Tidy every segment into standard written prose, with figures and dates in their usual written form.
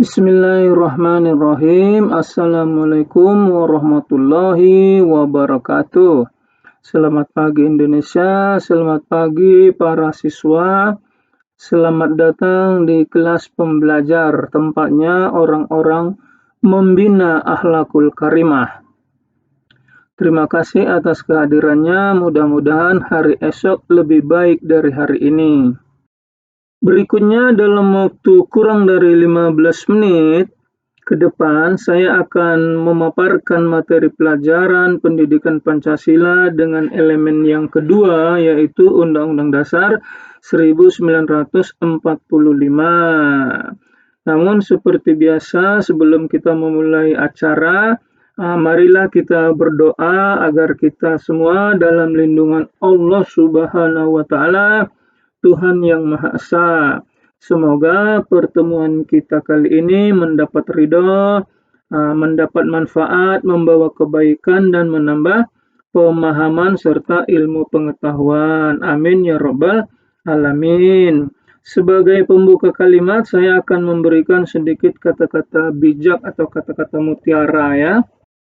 Bismillahirrahmanirrahim. Assalamualaikum warahmatullahi wabarakatuh. Selamat pagi Indonesia, selamat pagi para siswa. Selamat datang di kelas pembelajar, tempatnya orang-orang membina akhlakul karimah. Terima kasih atas kehadirannya, mudah-mudahan hari esok lebih baik dari hari ini. Berikutnya dalam waktu kurang dari 15 menit ke depan saya akan memaparkan materi pelajaran pendidikan Pancasila dengan elemen yang kedua, yaitu Undang-Undang Dasar 1945. Namun seperti biasa sebelum kita memulai acara, marilah kita berdoa agar kita semua dalam lindungan Allah Subhanahu wa Ta'ala, Tuhan yang Maha Esa. Semoga pertemuan kita kali ini mendapat ridho, mendapat manfaat, membawa kebaikan dan menambah pemahaman serta ilmu pengetahuan. Amin ya rabbal alamin. Sebagai pembuka kalimat, saya akan memberikan sedikit kata-kata bijak atau kata-kata mutiara ya.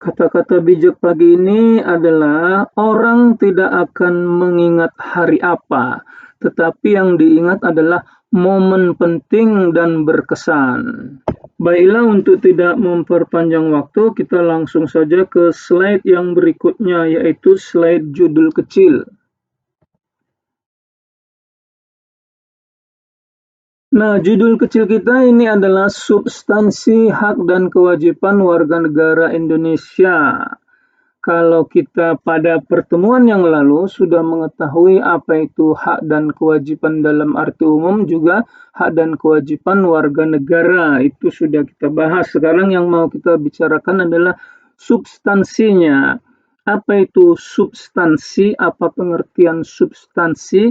Kata-kata bijak pagi ini adalah orang tidak akan mengingat hari apa, tetapi yang diingat adalah momen penting dan berkesan. Baiklah, untuk tidak memperpanjang waktu, kita langsung saja ke slide yang berikutnya, yaitu slide judul kecil. Nah, judul kecil kita ini adalah substansi hak dan kewajiban warga negara Indonesia. Kalau kita pada pertemuan yang lalu sudah mengetahui apa itu hak dan kewajiban dalam arti umum, juga hak dan kewajiban warga negara, itu sudah kita bahas. Sekarang yang mau kita bicarakan adalah substansinya. Apa itu substansi? Apa pengertian substansi?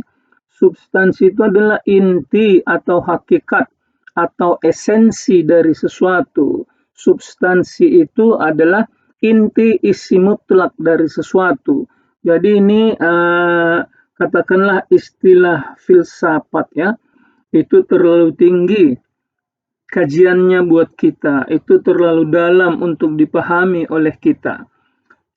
Substansi itu adalah inti atau hakikat atau esensi dari sesuatu. Substansi itu adalah inti isi mutlak dari sesuatu. Jadi ini katakanlah istilah filsafat ya, itu terlalu tinggi kajiannya buat kita, itu terlalu dalam untuk dipahami oleh kita.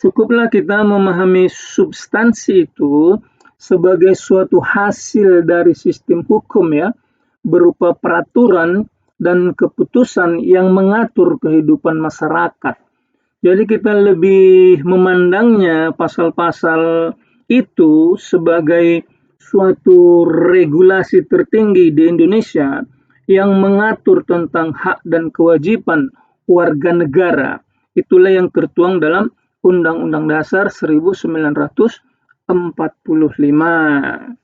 Cukuplah kita memahami substansi itu sebagai suatu hasil dari sistem hukum ya, berupa peraturan dan keputusan yang mengatur kehidupan masyarakat. Jadi kita lebih memandangnya pasal-pasal itu sebagai suatu regulasi tertinggi di Indonesia yang mengatur tentang hak dan kewajiban warga negara. Itulah yang tertuang dalam Undang-Undang Dasar 1945.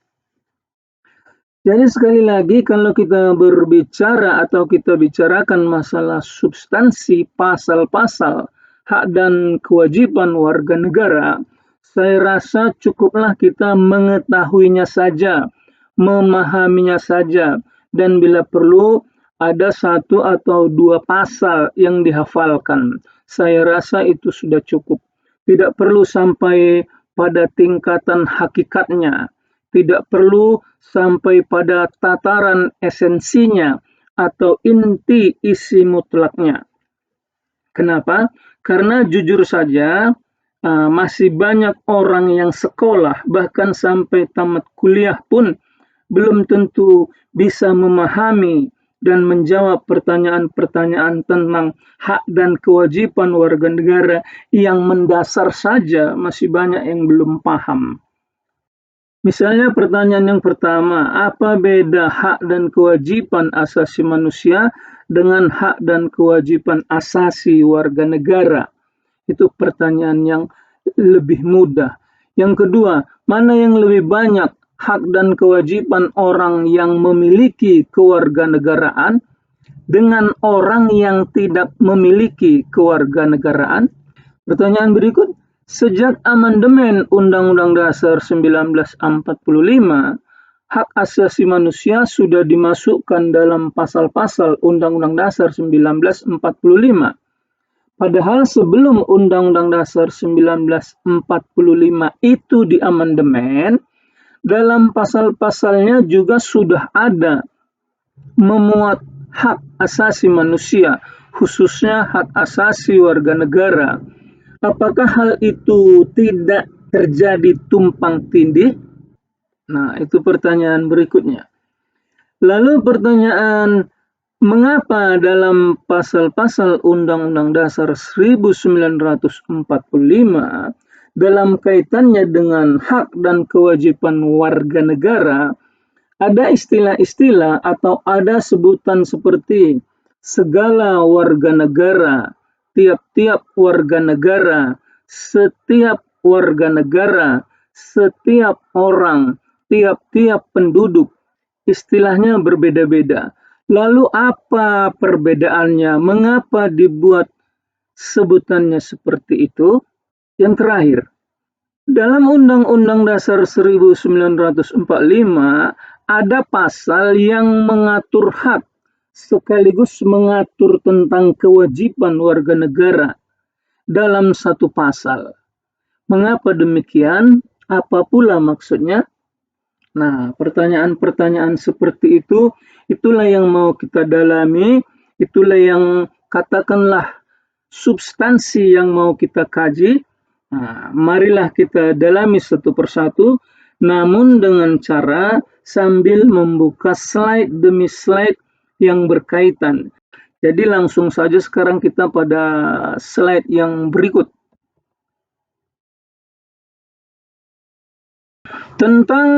Jadi sekali lagi kalau kita berbicara atau kita bicarakan masalah substansi pasal-pasal hak dan kewajiban warga negara, saya rasa cukuplah kita mengetahuinya saja, memahaminya saja, dan bila perlu ada satu atau dua pasal yang dihafalkan. Saya rasa itu sudah cukup. Tidak perlu sampai pada tingkatan hakikatnya, tidak perlu sampai pada tataran esensinya atau inti isi mutlaknya. Kenapa? Karena jujur saja masih banyak orang yang sekolah bahkan sampai tamat kuliah pun belum tentu bisa memahami dan menjawab pertanyaan-pertanyaan tentang hak dan kewajiban warga negara yang mendasar saja, masih banyak yang belum paham. Misalnya pertanyaan yang pertama, apa beda hak dan kewajiban asasi manusia dengan hak dan kewajiban asasi warga negara? Itu pertanyaan yang lebih mudah. Yang kedua, mana yang lebih banyak hak dan kewajiban orang yang memiliki kewarganegaraan dengan orang yang tidak memiliki kewarganegaraan? Pertanyaan berikut, sejak amandemen Undang-Undang Dasar 1945, hak asasi manusia sudah dimasukkan dalam pasal-pasal Undang-Undang Dasar 1945. Padahal sebelum Undang-Undang Dasar 1945 itu diamandemen, dalam pasal-pasalnya juga sudah ada memuat hak asasi manusia, khususnya hak asasi warga negara. Apakah hal itu tidak terjadi tumpang tindih? Nah, itu pertanyaan berikutnya. Lalu pertanyaan, mengapa dalam pasal-pasal Undang-Undang Dasar 1945 dalam kaitannya dengan hak dan kewajiban warga negara ada istilah-istilah atau ada sebutan seperti segala warga negara, tiap-tiap warga negara, setiap warga negara, setiap orang, tiap-tiap penduduk. Istilahnya berbeda-beda. Lalu apa perbedaannya? Mengapa dibuat sebutannya seperti itu? Yang terakhir, dalam Undang-Undang Dasar 1945 ada pasal yang mengatur hak sekaligus mengatur tentang kewajiban warga negara dalam satu pasal. Mengapa demikian? Apa pula maksudnya? Nah, pertanyaan-pertanyaan seperti itu, itulah yang mau kita dalami, itulah yang katakanlah substansi yang mau kita kaji. Nah, marilah kita dalami satu persatu, namun dengan cara sambil membuka slide demi slide yang berkaitan. Jadi langsung saja sekarang kita pada slide yang berikut. Tentang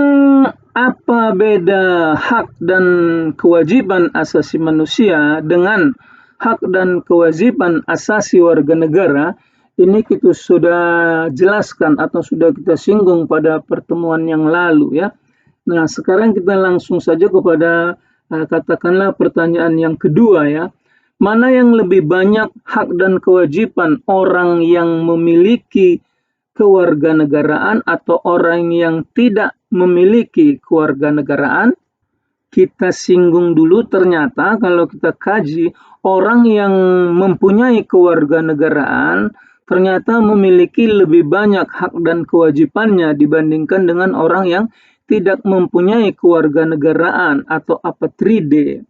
apa beda hak dan kewajiban asasi manusia dengan hak dan kewajiban asasi warga negara, ini kita sudah jelaskan atau sudah kita singgung pada pertemuan yang lalu ya. Nah, sekarang kita langsung saja kepada katakanlah pertanyaan yang kedua ya. Mana yang lebih banyak hak dan kewajiban orang yang memiliki kewarganegaraan atau orang yang tidak memiliki kewarganegaraan? Kita singgung dulu, ternyata kalau kita kaji, orang yang mempunyai kewarganegaraan ternyata memiliki lebih banyak hak dan kewajibannya dibandingkan dengan orang yang tidak mempunyai kewarganegaraan atau apatride.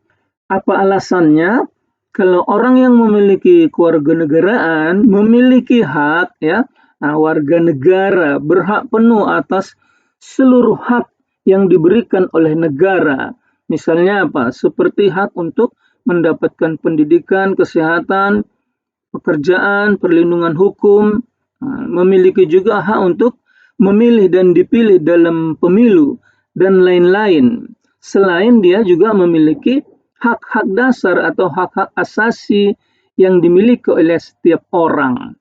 Apa alasannya? Kalau orang yang memiliki kewarganegaraan memiliki hak ya, nah, warga negara berhak penuh atas seluruh hak yang diberikan oleh negara. Misalnya apa? Seperti hak untuk mendapatkan pendidikan, kesehatan, pekerjaan, perlindungan hukum, memiliki juga hak untuk memilih dan dipilih dalam pemilu, dan lain-lain. Selain dia juga memiliki hak-hak dasar atau hak-hak asasi yang dimiliki oleh setiap orang.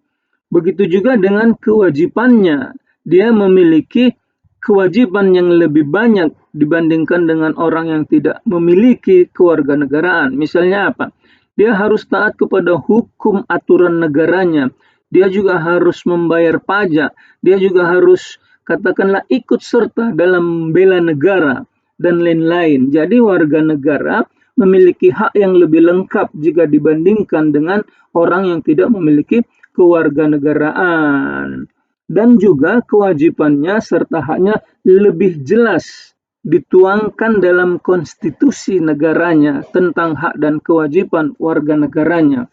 Begitu juga dengan kewajibannya. Dia memiliki kewajiban yang lebih banyak dibandingkan dengan orang yang tidak memiliki kewarganegaraan. Misalnya apa? Dia harus taat kepada hukum aturan negaranya. Dia juga harus membayar pajak. Dia juga harus katakanlah ikut serta dalam bela negara dan lain-lain. Jadi warga negara memiliki hak yang lebih lengkap jika dibandingkan dengan orang yang tidak memiliki kewarganegaraan. Dan juga kewajibannya serta haknya lebih jelas dituangkan dalam konstitusi negaranya tentang hak dan kewajiban warga negaranya.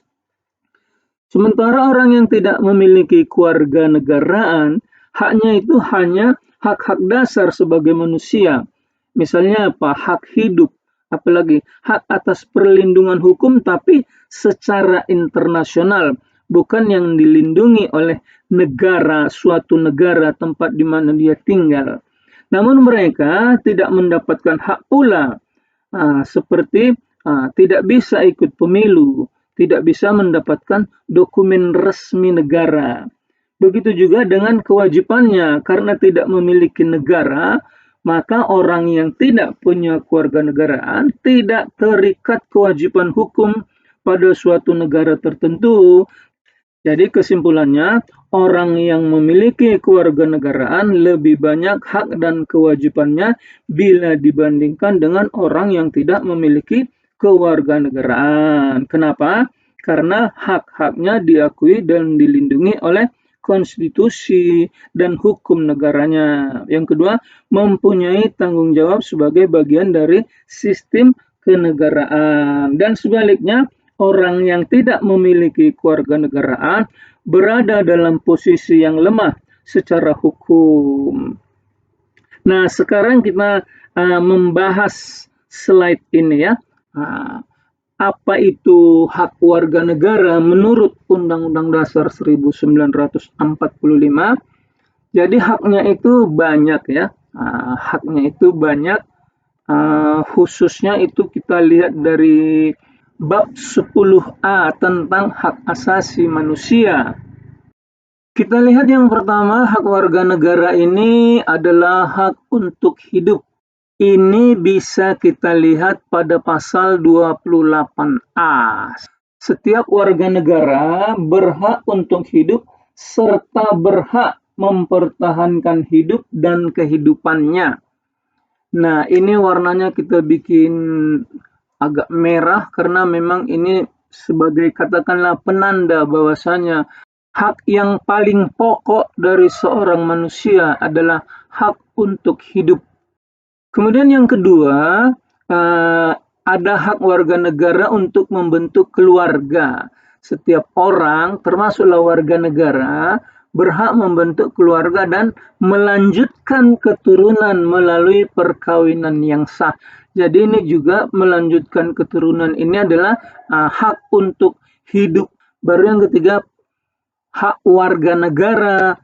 Sementara orang yang tidak memiliki kewarganegaraan, haknya itu hanya hak-hak dasar sebagai manusia. Misalnya apa? Hak hidup, apalagi hak atas perlindungan hukum tapi secara internasional, bukan yang dilindungi oleh negara, suatu negara tempat di mana dia tinggal. Namun mereka tidak mendapatkan hak pula, seperti tidak bisa ikut pemilu, tidak bisa mendapatkan dokumen resmi negara. Begitu juga dengan kewajibannya, karena tidak memiliki negara, maka orang yang tidak punya kewarganegaraan tidak terikat kewajiban hukum pada suatu negara tertentu. Jadi kesimpulannya, orang yang memiliki kewarganegaraan lebih banyak hak dan kewajibannya bila dibandingkan dengan orang yang tidak memiliki kewarganegaraan. Kenapa? Karena hak-haknya diakui dan dilindungi oleh konstitusi dan hukum negaranya. Yang kedua, mempunyai tanggung jawab sebagai bagian dari sistem kenegaraan. Dan sebaliknya, orang yang tidak memiliki kewarganegaraan berada dalam posisi yang lemah secara hukum. Nah, sekarang kita membahas slide ini ya. Apa itu hak warga negara menurut Undang-Undang Dasar 1945? Jadi haknya itu banyak ya. Haknya itu banyak. Khususnya itu kita lihat dari bab 10A tentang hak asasi manusia. Kita lihat yang pertama, hak warga negara ini adalah hak untuk hidup. Ini bisa kita lihat pada pasal 28A. Setiap warga negara berhak untuk hidup serta berhak mempertahankan hidup dan kehidupannya. Nah, ini warnanya kita bikin agak merah karena memang ini sebagai katakanlah penanda bahwasanya hak yang paling pokok dari seorang manusia adalah hak untuk hidup. Kemudian yang kedua, ada hak warga negara untuk membentuk keluarga. Setiap orang, termasuklah warga negara, berhak membentuk keluarga dan melanjutkan keturunan melalui perkawinan yang sah. Jadi ini juga melanjutkan keturunan ini adalah hak untuk hidup. Baru yang ketiga, hak warga negara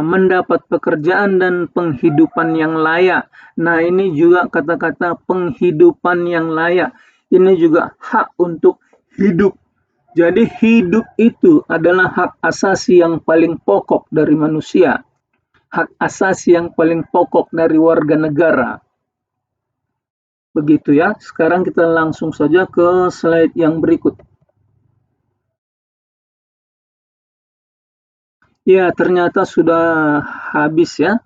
mendapat pekerjaan dan penghidupan yang layak. Nah, ini juga kata-kata penghidupan yang layak. Ini juga hak untuk hidup. Jadi hidup itu adalah hak asasi yang paling pokok dari manusia. Hak asasi yang paling pokok dari warga negara. Begitu ya. Sekarang kita langsung saja ke slide yang berikut. Ya, ternyata sudah habis ya.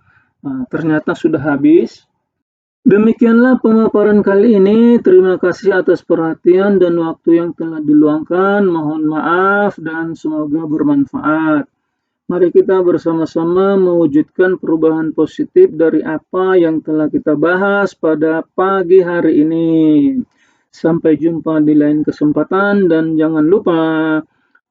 Ternyata sudah habis. Demikianlah pemaparan kali ini. Terima kasih atas perhatian dan waktu yang telah diluangkan. Mohon maaf dan semoga bermanfaat. Mari kita bersama-sama mewujudkan perubahan positif dari apa yang telah kita bahas pada pagi hari ini. Sampai jumpa di lain kesempatan dan jangan lupa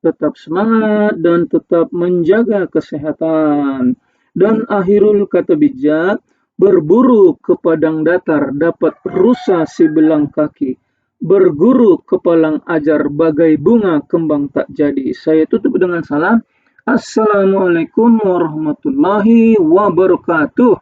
tetap semangat dan tetap menjaga kesehatan. Dan akhirul kata bijak, berburu ke padang datar dapat rusa si belang kaki. Berguru ke palang ajar bagai bunga kembang tak jadi. Saya tutup dengan salam. Assalamualaikum warahmatullahi wabarakatuh.